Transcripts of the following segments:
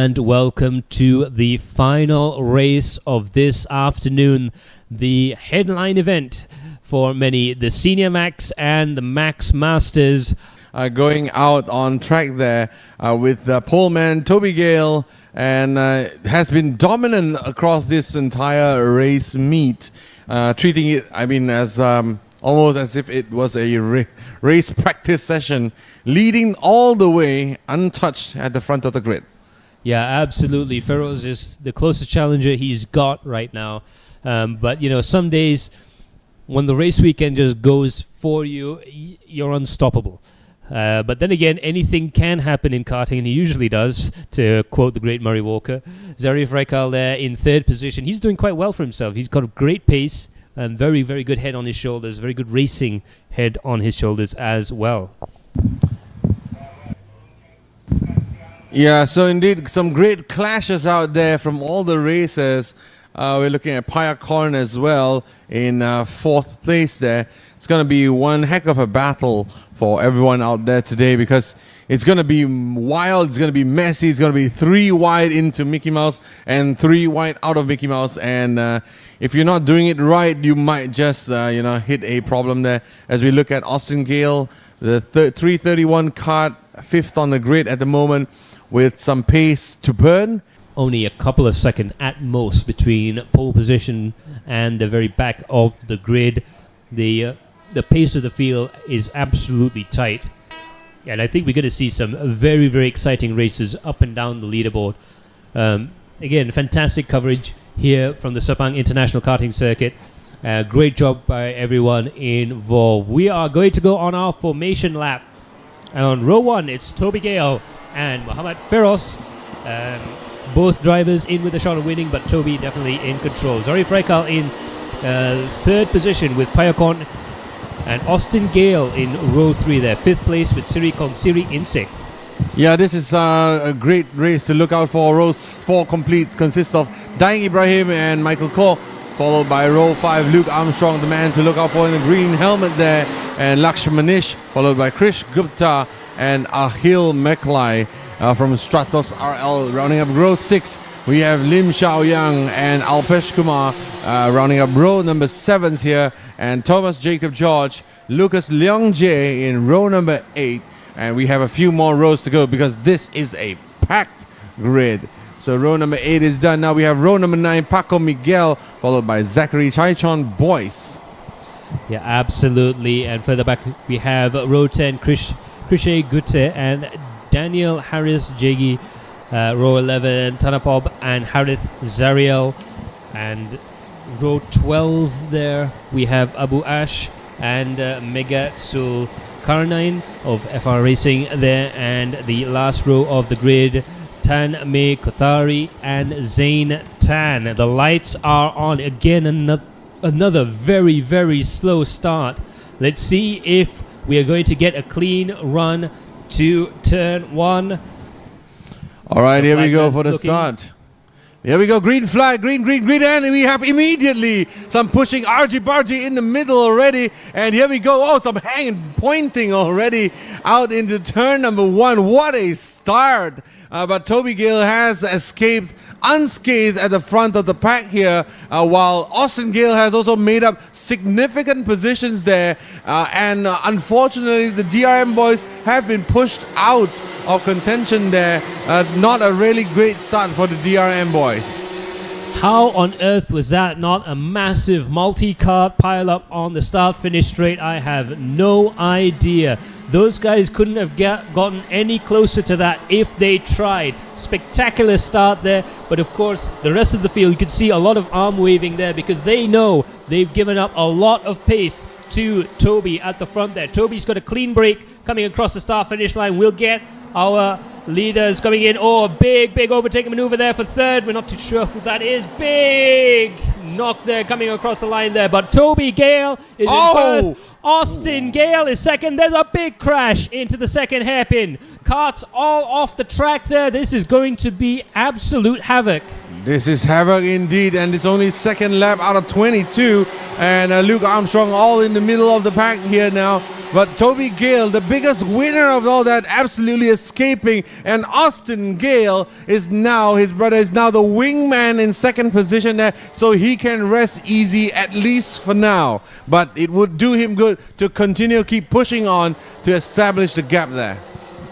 and welcome to the final race of this afternoon, the headline event for many, the Senior Max and the Max Masters. Going out on track there with poleman Toby Gale, and has been dominant across this entire race meet, treating it, as almost as if it was a race practice session, leading all the way untouched at the front of the grid. Yeah, absolutely. Feroz is the closest challenger he's got right now. But, some days when the race weekend just goes for you, you're unstoppable. But then again, anything can happen in karting, and he usually does, to quote the great Murray Walker. Zarif Raikal there in third position. He's doing quite well for himself. He's got a great pace and very, very good head on his shoulders, very good racing head on his shoulders as well. Yeah, so indeed, some great clashes out there from all the racers. We're looking at Payakorn as well in fourth place there. It's going to be one heck of a battle for everyone out there today, because it's going to be wild, it's going to be messy, it's going to be 3 wide into Mickey Mouse and 3 wide out of Mickey Mouse. And if you're not doing it right, you might just, hit a problem there. As we look at Austin Gale, the 331 card, 5th on the grid at the moment, with some pace to burn. Only a couple of seconds at most between pole position and the very back of the grid. The pace of the field is absolutely tight. And I think we're going to see some very, very exciting races up and down the leaderboard. Again, fantastic coverage here from the Sepang International Karting Circuit. Great job by everyone involved. We are going to go on our formation lap. And on row 1, it's Toby Gale and Muhammad Feroz. Both drivers in with a shot of winning, but Toby definitely in control. Zarif Raikal in third position with Payakorn, and Austin Gale in row 3 there. 5th place with Siri Kongsiri in 6th. Yeah, this is a great race to look out for. Row 4 complete consists of Daing Ibrahim and Michael Koh, followed by row 5, Luke Armstrong, the man to look out for in the green helmet there, and Lakshmanish, followed by Krish Gupta and Ahil Meklai from Stratos RL. Rounding up row 6, we have Lim Xiaoyang and Alpesh Kumar rounding up row number 7 here, and Thomas Jacob George, Lucas Leong Jae in row number 8. And we have a few more rows to go, because this is a packed grid. So row number 8 is done. Now we have row number 9, Paco Miguel, followed by Zachary Chaichon Boyce. Yeah, absolutely. And further back we have row 10, Krishay Gutte and Daniel Harris Jegi. Row 11, Tanapob and Harith Zariel. And row 12 there we have Abu Ash and Mega Karnain of FR Racing there. And the last row of the grid, Tan Me Kothari and Zain Tan. The lights are on again. Another very, very slow start. Let's see if we are going to get a clean run to turn 1. All right, here we go for the start. Here we go, green flag, green, and we have immediately some pushing argy-bargy in the middle already. And here we go, some hanging, pointing already out into turn number 1. What a start! But Toby Gale has escaped unscathed at the front of the pack here, while Austin Gale has also made up significant positions there. And unfortunately, the DRM boys have been pushed out of contention there. Not a really great start for the DRM boys. How on earth was that not a massive multi-cart pile-up on the start-finish straight? I have no idea. Those guys couldn't have gotten any closer to that if they tried. Spectacular start there, but of course the rest of the field, you could see a lot of arm waving there, because they know they've given up a lot of pace to Toby at the front there. Toby's got a clean break coming across the start-finish line. We'll get our leaders coming in. Big overtaking maneuver there for third. We're not too sure who that is. Big knock there coming across the line there, but Toby Gale is in first. Austin Gale is second. There's a big crash into the second hairpin. Karts all off the track there. This is going to be absolute havoc. This is havoc indeed, and it's only second lap out of 22. And Luke Armstrong all in the middle of the pack here now. But Toby Gale, the biggest winner of all that, absolutely escaping. And Austin Gale is now, his brother is now the wingman in second position there, so he can rest easy at least for now. But it would do him good to continue, keep pushing on to establish the gap there.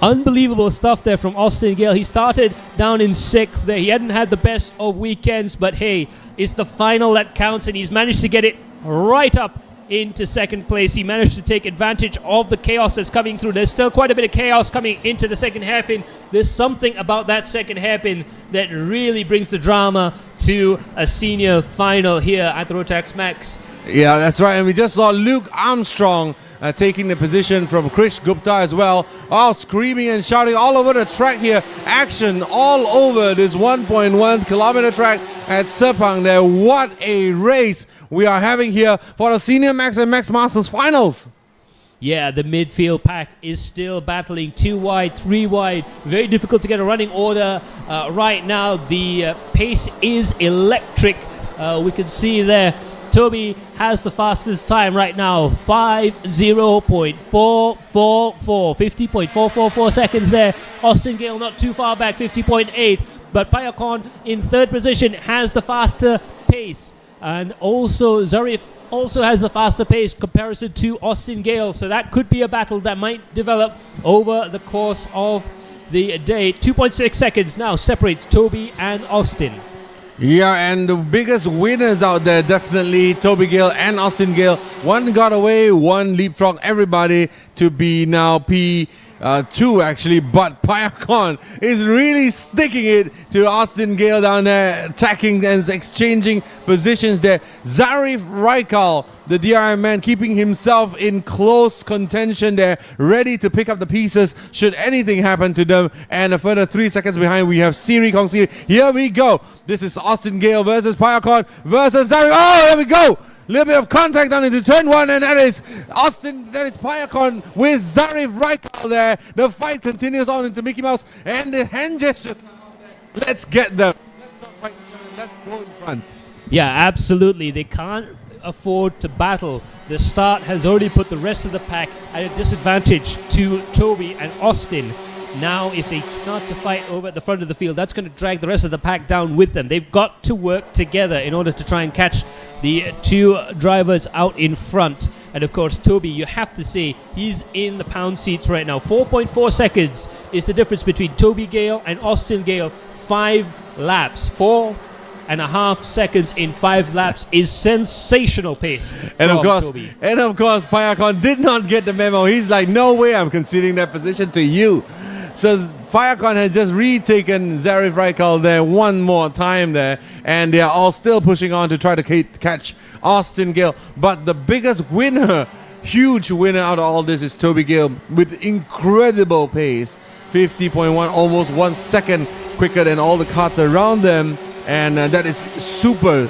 Unbelievable stuff there from Austin Gale. He started down in 6th there. He hadn't had the best of weekends, but hey, it's the final that counts, and he's managed to get it right up into second place. He managed to take advantage of the chaos that's coming through. There's still quite a bit of chaos coming into the second hairpin. There's something about that second hairpin that really brings the drama to a senior final here at the Rotax Max. Yeah, that's right. And we just saw Luke Armstrong taking the position from Krish Gupta as well. Oh, screaming and shouting all over the track here. Action all over this 1.1 kilometer track at Sepang there. What a race we are having here for the Senior Max and Max Masters finals. Yeah, the midfield pack is still battling 2 wide, 3 wide. Very difficult to get a running order right now. The pace is electric. We can see there Toby has the fastest time right now, 50.444, 50.444 seconds there. Austin Gale not too far back, 50.8. But Payakon in third position has the faster pace. And also Zarif also has the faster pace comparison to Austin Gale. So that could be a battle that might develop over the course of the day. 2.6 seconds now separates Toby and Austin. Yeah, and the biggest winners out there, definitely Toby Gale and Austin Gale. One got away, one leapfrog everybody to be now P2 actually, but Payakon is really sticking it to Austin Gale down there, attacking and exchanging positions there. Zarif Raikal, the DRM man, keeping himself in close contention there, ready to pick up the pieces should anything happen to them. And a further 3 seconds behind, we have Siri Kong Siri. Here we go. This is Austin Gale versus Payakon versus Zarif. Oh, there we go. Little bit of contact down into turn 1, and that is Payakon with Zarif Raikal there. The fight continues on into Mickey Mouse and the hand gesture. Let's get them. Let's not fight each other. Let's go in front. Yeah, absolutely. They can't afford to battle. The start has already put the rest of the pack at a disadvantage to Toby and Austin. Now, if they start to fight over at the front of the field, that's going to drag the rest of the pack down with them. They've got to work together in order to try and catch the 2 drivers out in front. And of course, Toby, you have to say, he's in the pound seats right now. 4.4 seconds is the difference between Toby Gale and Austin Gale. 5 laps. 4.5 seconds in 5 laps is sensational pace. And of course, Toby. Payakon did not get the memo. He's like, no way I'm conceding that position to you. So Payakon has just retaken Zarif Raikal there one more time there, and they are all still pushing on to try to catch Austin Gale. But the biggest winner, huge winner out of all this is Toby Gale with incredible pace, 50.1, almost 1 second quicker than all the carts around them, and that is super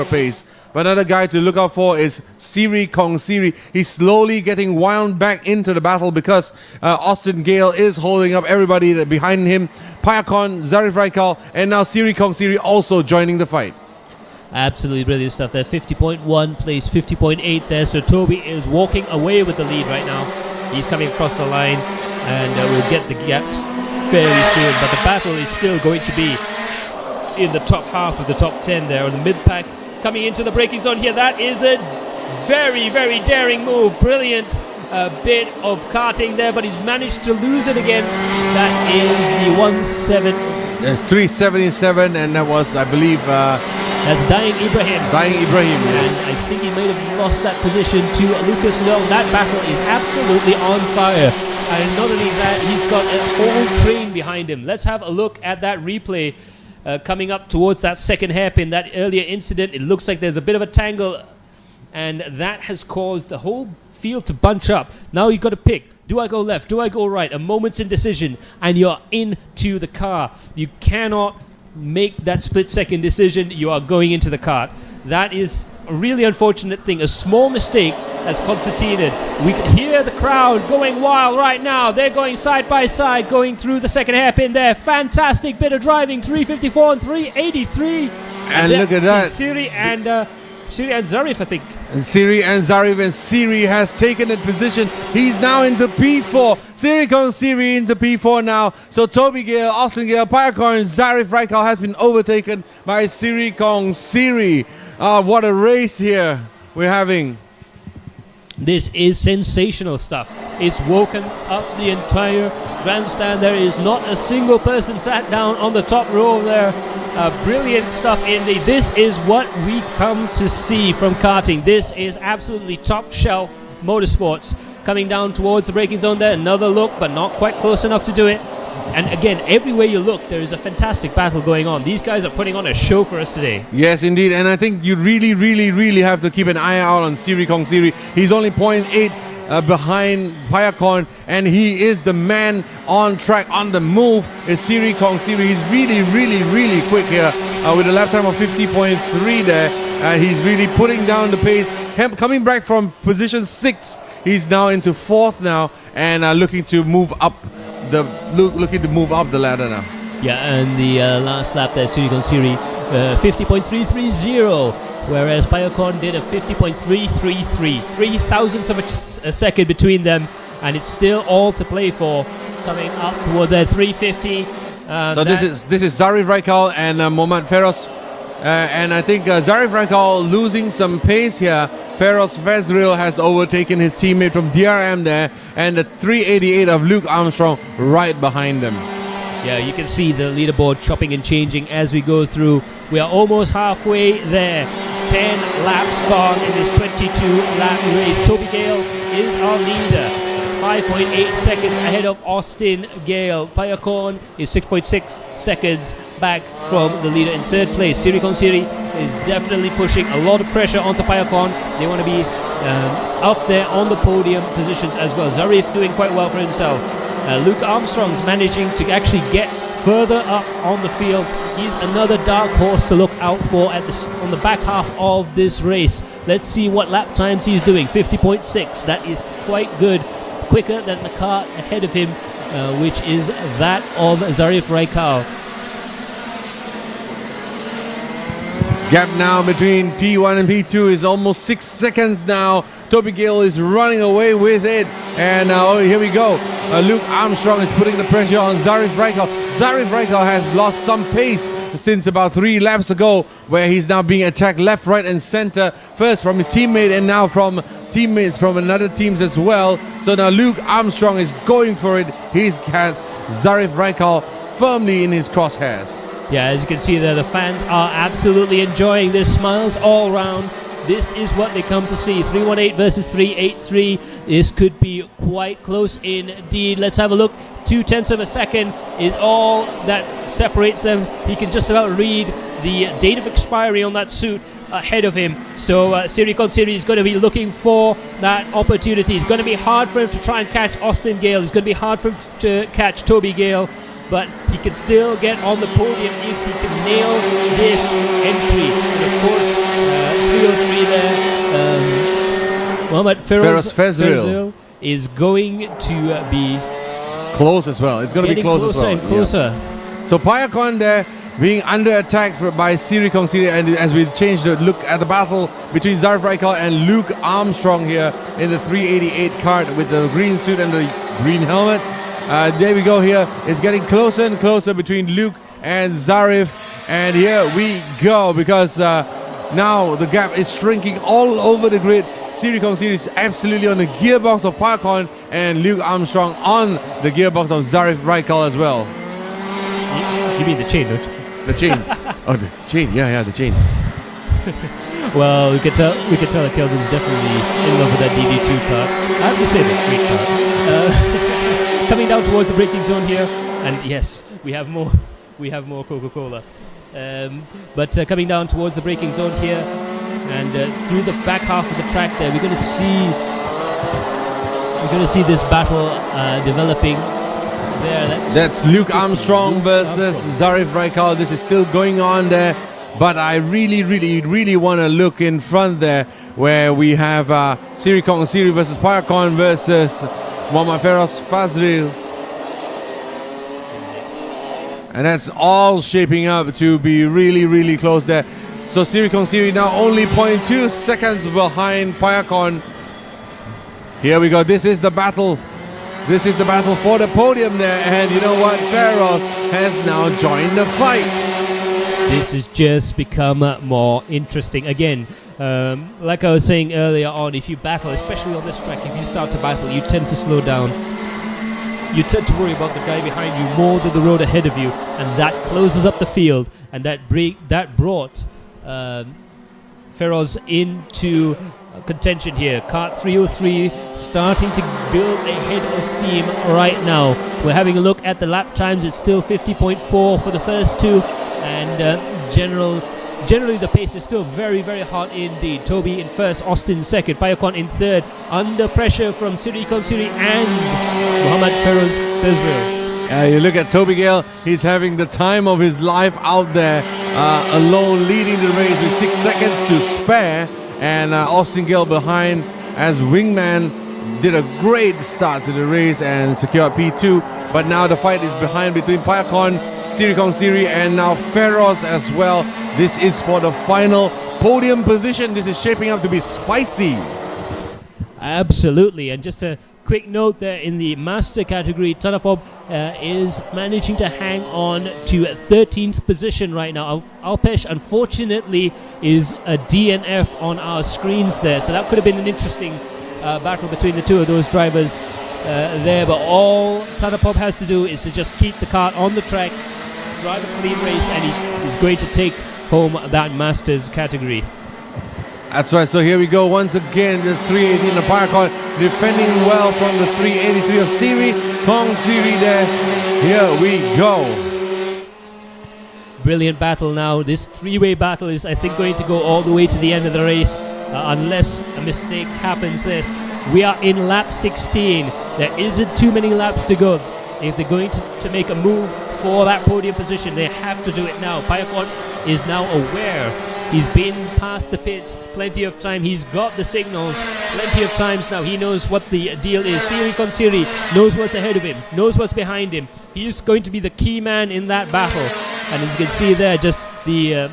pace. But another guy to look out for is Siri Kong Siri. He's slowly getting wound back into the battle because Austin Gale is holding up everybody behind him. Payakon, Zarif Raikal, and now Siri Kong Siri also joining the fight. Absolutely brilliant stuff there. 50.1 plays 50.8 there. So Toby is walking away with the lead right now. He's coming across the line, and we'll get the gaps fairly soon. But the battle is still going to be in the top half of the top 10 there on the mid-pack. Coming into the braking zone here, that is a very daring move. Brilliant bit of karting there, but he's managed to lose it again. That is the 1.7. It's 377, and that was, I believe, that's Dying Ibrahim. Yes. And I think he may have lost that position to Lucas Leong. That battle is absolutely on fire. And not only that, he's got a whole train behind him. Let's have a look at that replay. Coming up towards that second hairpin, that earlier incident, it looks like there's a bit of a tangle, and that has caused the whole field to bunch up. Now you've got to pick. Do I go left? Do I go right? A moment's indecision, and you're into the car. You cannot make that split-second decision. You are going into the cart. That is a really unfortunate thing. A small mistake has concertinaed. We can hear the crowd going wild right now. They're going side by side, going through the second hairpin there. Fantastic bit of driving, 354 and 383. And look at that. Siri and Siri and Zarif, I think. Siri and Zarif, and Siri has taken that position. He's now into P4. Siri Kong Siri into P4 now. So Toby Gale, Austin Gale, Payakorn, Zarif Raikal has been overtaken by Siri Kong Siri. What a race here we're having. This is sensational stuff. It's woken up the entire grandstand. There is not a single person sat down on the top row there. Brilliant stuff indeed. This is what we come to see from karting. This is absolutely top shelf motorsports. Coming down towards the braking zone there. Another look, but not quite close enough to do it. And again, everywhere you look, there is a fantastic battle going on. These guys are putting on a show for us today. Yes, indeed. And I think you really have to keep an eye out on Siri Kong Siri. He's only 0.8 behind Payakorn, and he is the man on track, on the move, is Siri Kong Siri. He's really quick here with a lap time of 50.3 there. He's really putting down the pace. Coming back from position 6, he's now into 4th now, and looking to move up the ladder now. Yeah, and the last lap there, Siri Kong Siri, 50.330, whereas Payakorn did a 50.333. 3 thousandths of a second between them, and it's still all to play for. Coming up toward their 350. So this is Zarif Raikal and Mohammad Feroz. And I think Zarif Raikal losing some pace here. Feroz Fezril has overtaken his teammate from DRM there, and the 388 of Luke Armstrong right behind them. Yeah, you can see the leaderboard chopping and changing as we go through. We are almost halfway there. 10 laps gone in this 22-lap race. Toby Gale is our leader. 5.8 seconds ahead of Austin Gale. Payakorn is 6.6 seconds back from the leader in 3rd place. Siri Kong Siri is definitely pushing a lot of pressure onto Payakorn. They want to be up there on the podium positions as well. Zarif doing quite well for himself. Luke Armstrong's managing to actually get further up on the field. He's another dark horse to look out for on the back half of this race. Let's see what lap times he's doing. 50.6. That is quite good. Quicker than the car ahead of him, which is that of Zarif Raikal. Gap now between P1 and P2 is almost 6 seconds now. Toby Gale is running away with it. And here we go. Luke Armstrong is putting the pressure on Zarif Raikal. Zarif Raikal has lost some pace since about 3 laps ago, where he's now being attacked left, right and center. First from his teammate and now from teammates from another teams as well. So now Luke Armstrong is going for it. He has Zarif Raikal firmly in his crosshairs. Yeah, as you can see there, the fans are absolutely enjoying this. Smiles all round. This is what they come to see. 318 versus 383. This could be quite close indeed. Let's have a look. 0.2 of a second is all that separates them. He can just about read the date of expiry on that suit ahead of him. So Siri Kong Siri is going to be looking for that opportunity. It's going to be hard for him to try and catch Austin Gale. It's going to be hard for him to catch Toby Gale. But he can still get on the podium if he can nail this entry. And of course, 303 there. Mohammad Feroz Fezril is going to be close as well. It's going to be close as well. And closer. Yeah. So Payakorn there being under attack by Siri Kong Siri, and as we change the look at the battle between Zarif Raikal and Luke Armstrong here in the 388 kart with the green suit and the green helmet. There we go here. It's getting closer and closer between Luke and Zarif. And here we go, because now the gap is shrinking all over the grid. Siri Kong Siri is absolutely on the gearbox of Payakorn, and Luke Armstrong on the gearbox of Zarif Raikal as well. You mean the chain, don't you? The chain. Oh, the chain. Yeah, the chain. Well, we could tell that Kelvin's definitely in love with that DD2 car. I have to say that great car. Coming down towards the braking zone here, and yes, we have more Coca-Cola. But coming down towards the braking zone here, and through the back half of the track there, we're going to see this battle developing. That's Luke Armstrong versus Zarif Raikal. This is still going on there, but I really want to look in front there, where we have Siri Kong Siri versus Payakorn versus Mohammad Feroz Fazril. And that's all shaping up to be really close there. So Siri Kong Siri now only 0.2 seconds behind Payakon. Here we go. This is the battle. This is the battle for the podium there. And you know what? Feroz has now joined the fight. This has just become more interesting. Again, like I was saying earlier on, if you battle, especially on this track, if you start to battle, you tend to slow down. You tend to worry about the guy behind you more than the road ahead of you, and that closes up the field, and that brought Feroz into contention here. Kart 303 starting to build a head of steam right now. We're having a look at the lap times. It's still 50.4 for the first two, and generally the pace is still very, very hot indeed. Toby in first, Austin in second, Payakon in third, under pressure from Siri Konsiri and Muhammad Feroz Fezril. You look at Toby Gale, he's having the time of his life out there, alone leading the race with 6 seconds to spare, and Austin Gale behind as wingman did a great start to the race and secured P2, but now the fight is behind between Payakon, Siri Kong Siri, and now Feroz as well. This is for the final podium position. This is shaping up to be spicy. Absolutely, and just a quick note there in the master category, Tanapob is managing to hang on to 13th position right now. Alpesh, unfortunately, is a DNF on our screens there, so that could have been an interesting battle between the two of those drivers there, but all Tanapob has to do is to just keep the kart on the track, drive a clean race, and he is going to take home that Masters category. That's right, so here we go once again, the 380 in the Payakon, defending well from the 383 of Siri Kong Siri there. Here we go. Brilliant battle now. This three-way battle is, I think, going to go all the way to the end of the race, unless a mistake happens. We are in lap 16. There isn't too many laps to go. If they're going to make a move for that podium position, they have to do it now. Payakon is now aware. He's been past the pits plenty of time. He's got the signals plenty of times now. He knows what the deal is. Siri Konsiri knows what's ahead of him, knows what's behind him. He's going to be the key man in that battle. And as you can see there, just the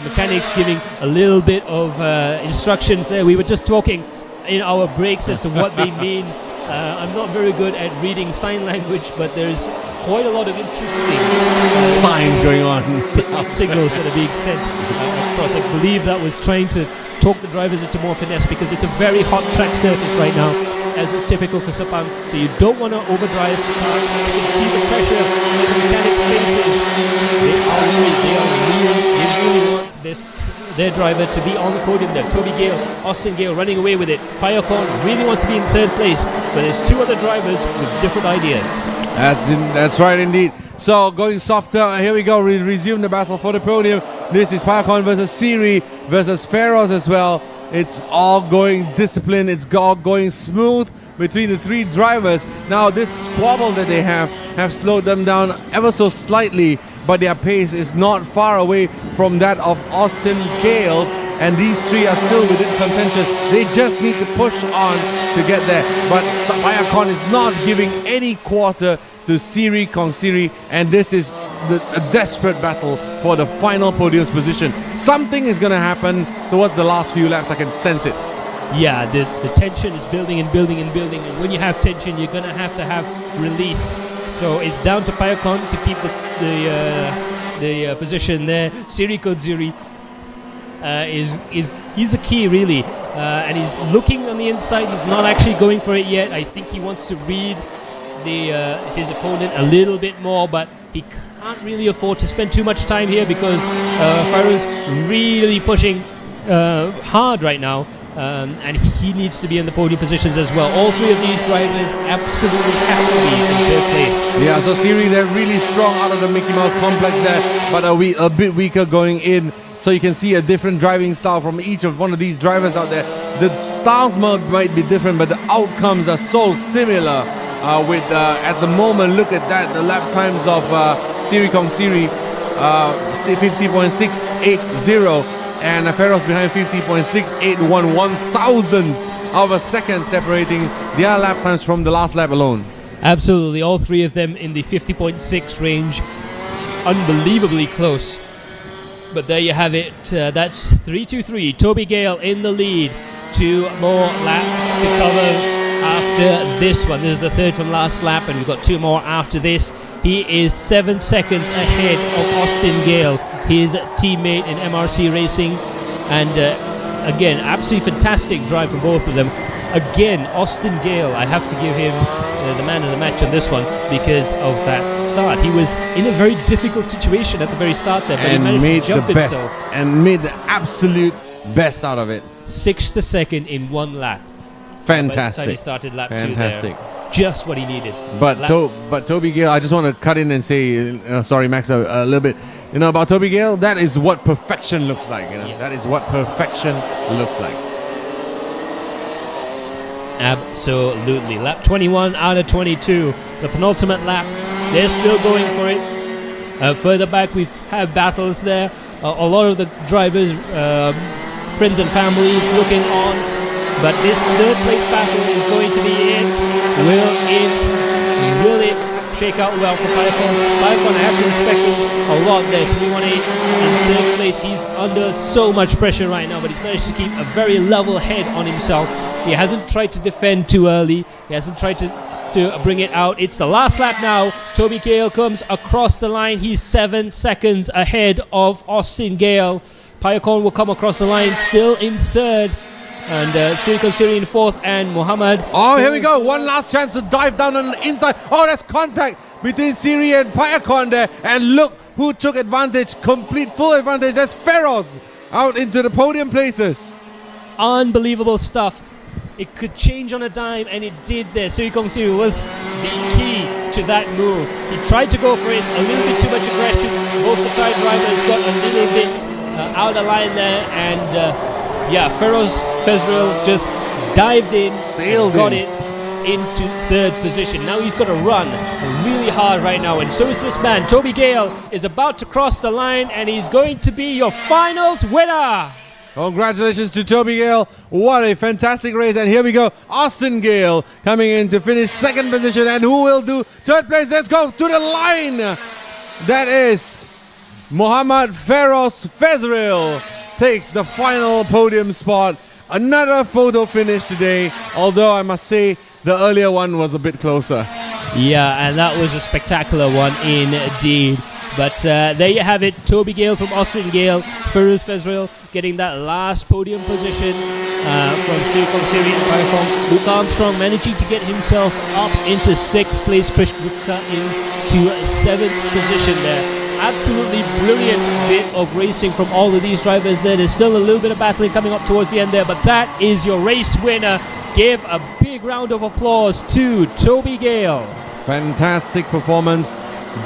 mechanics giving a little bit of instructions there. We were just talking in our breaks as to what they mean. I'm not very good at reading sign language, but there's quite a lot of interesting signs going on. Signals that are being sent across. I believe that was trying to talk the drivers into more finesse, because it's a very hot track surface right now, as is typical for Sepang. So you don't want to overdrive. You can see the pressure in the mechanics' faces. They really want their driver to be on the podium there. Toby Gale, Austin Gale running away with it. Payakon really wants to be in third place, but there's two other drivers with different ideas. That's right indeed. So going softer, here we go. We resume the battle for the podium. This is Payakon versus Siri versus Feroz as well. It's all going disciplined. It's all going smooth between the three drivers. Now this squabble that they have slowed them down ever so slightly, but their pace is not far away from that of Austin Gale's, and these three are still within contention. They just need to push on to get there, but Payakon is not giving any quarter to Siri Kong Siri, and this is a desperate battle for the final podium position. Something is going to happen towards the last few laps. I can sense it. Yeah, the tension is building and building and building, and when you have tension, you're going to have release. So it's down to Payakon to keep the position there. Siri Konsiri he's the key really, and he's looking on the inside. He's not actually going for it yet. I think he wants to read his opponent a little bit more, but he can't really afford to spend too much time here, because Farouz really pushing hard right now. And he needs to be in the podium positions as well. All three of these drivers absolutely have to be in third place. Yeah, so Siri, they're really strong out of the Mickey Mouse complex there, but a bit weaker going in. So you can see a different driving style from each of one of these drivers out there. The styles might be different, but the outcomes are so similar. At the moment, look at that, the lap times of Siri Kong Siri, 50.680. And Feroz behind 50.681, 1,000ths of a second separating their lap times from the last lap alone. Absolutely, all three of them in the 50.6 range. Unbelievably close. But there you have it. That's 3-2-3. Toby Gale in the lead. 2 more laps to cover after this one. This is the third from last lap, and we've got 2 more after this. He is 7 seconds ahead of Austin Gale, his teammate in MRC Racing. And again, absolutely fantastic drive for both of them. Again, Austin Gale, I have to give him the man of the match on this one because of that start. He was in a very difficult situation at the very start there, but and he managed made to jump the best himself. and made the absolute best out of it. 6th to 2nd in 1 lap. Fantastic. He started lap 2 Fantastic. there. Just what he needed. But Toby Gale, I just want to cut in and say, sorry, Max, a little bit. About Toby Gale, that is what perfection looks like. Yeah. That is what perfection looks like. Absolutely. Lap 21 out of 22. The penultimate lap. They're still going for it. Further back, we have battles there. A lot of the drivers, friends and families looking on. But this third place battle is going to be it. Will it shake out well for Python? Python, I have to respect him a lot there. 318 in third place. He's under so much pressure right now, but he's managed to keep a very level head on himself. He hasn't tried to defend too early. He hasn't tried to bring it out. It's the last lap now. Toby Gale comes across the line. He's 7 seconds ahead of Austin Gale. Payakon will come across the line, still in third. And Sirikon Siri in fourth, and Muhammad. Oh, here we go. One last chance to dive down on the inside. Oh, that's contact between Siri and Payakon there. And look who took advantage, full advantage. That's Feroz out into the podium places. Unbelievable stuff. It could change on a dime, and it did there. Sirikon Siri was the key to that move. He tried to go for it, a little bit too much aggression. Both the Thai drivers got a little bit out of line there, and Feroz Fezril just dived in, got it into third position. Now he's got to run really hard right now, and so is this man. Toby Gale is about to cross the line, and he's going to be your finals winner. Congratulations to Toby Gale. What a fantastic race. And here we go. Austin Gale coming in to finish second position. And who will do third place? Let's go to the line. That is Muhammad Feroz Fezril takes the final podium spot. Another photo finish today, although I must say the earlier one was a bit closer. Yeah, and that was a spectacular one indeed. But there you have it. Toby Gale from Austin Gale, Feroz Fezril getting that last podium position from Sirikon Siri and Payakon. Luke Armstrong managing to get himself up into 6th place. Krish Gupta into 7th position there. Absolutely brilliant bit of racing from all of these drivers there. There's still a little bit of battling coming up towards the end there, but that is your race winner. Give a big round of applause to Toby Gale. Fantastic performance.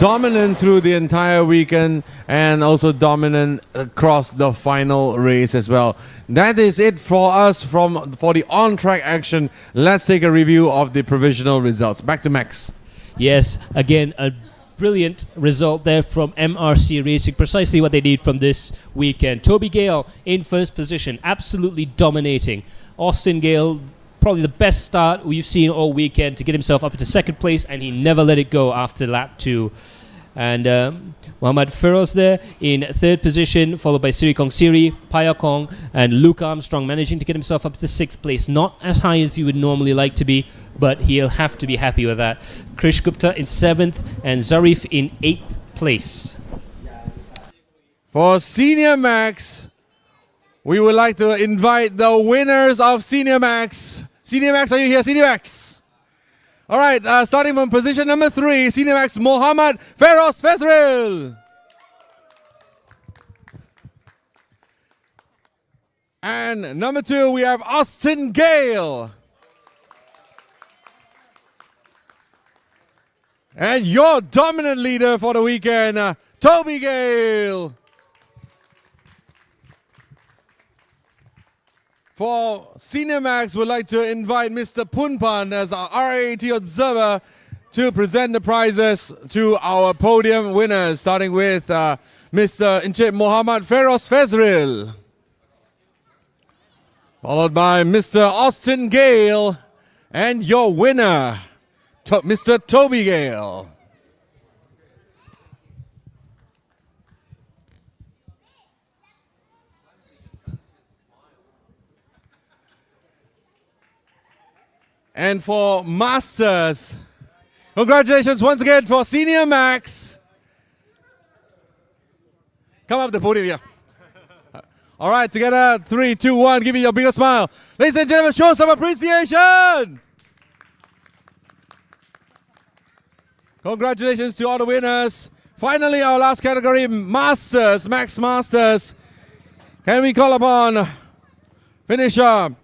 Dominant through the entire weekend and also dominant across the final race as well. That is it for us for the on-track action. Let's take a review of the provisional results. Back to Max. Yes, again, a brilliant result there from MRC Racing, precisely what they need from this weekend. Toby Gale in first position, absolutely dominating. Austin Gale, probably the best start we've seen all weekend to get himself up into 2nd place, and he never let it go after lap 2. And Muhammad Feroz there in 3rd position, followed by Sirikon Siri, Payakon, and Luke Armstrong managing to get himself up to 6th place. Not as high as he would normally like to be, but he'll have to be happy with that. Krish Gupta in 7th, and Zarif in 8th place. For Senior Max, we would like to invite the winners of Senior Max. Senior Max, are you here? Senior Max. All right, starting from position number 3, Senior Max Muhammad Feroz Fezril. And number 2, we have Austin Gale. And your dominant leader for the weekend, Toby Gale. For Senior Max, we'd like to invite Mr. Punpan as our RAT observer to present the prizes to our podium winners, starting with Mr. Encik Muhammad Feroz Fezril, followed by Mr. Austin Gale, and your winner, Mr. Toby Gale. And for Masters, congratulations once again for Senior Max. Come up the podium here. All right, together, 3, 2, 1, give me your biggest smile. Ladies and gentlemen, show some appreciation. Congratulations to all the winners. Finally, our last category, Masters, Max Masters. Can we call upon finisher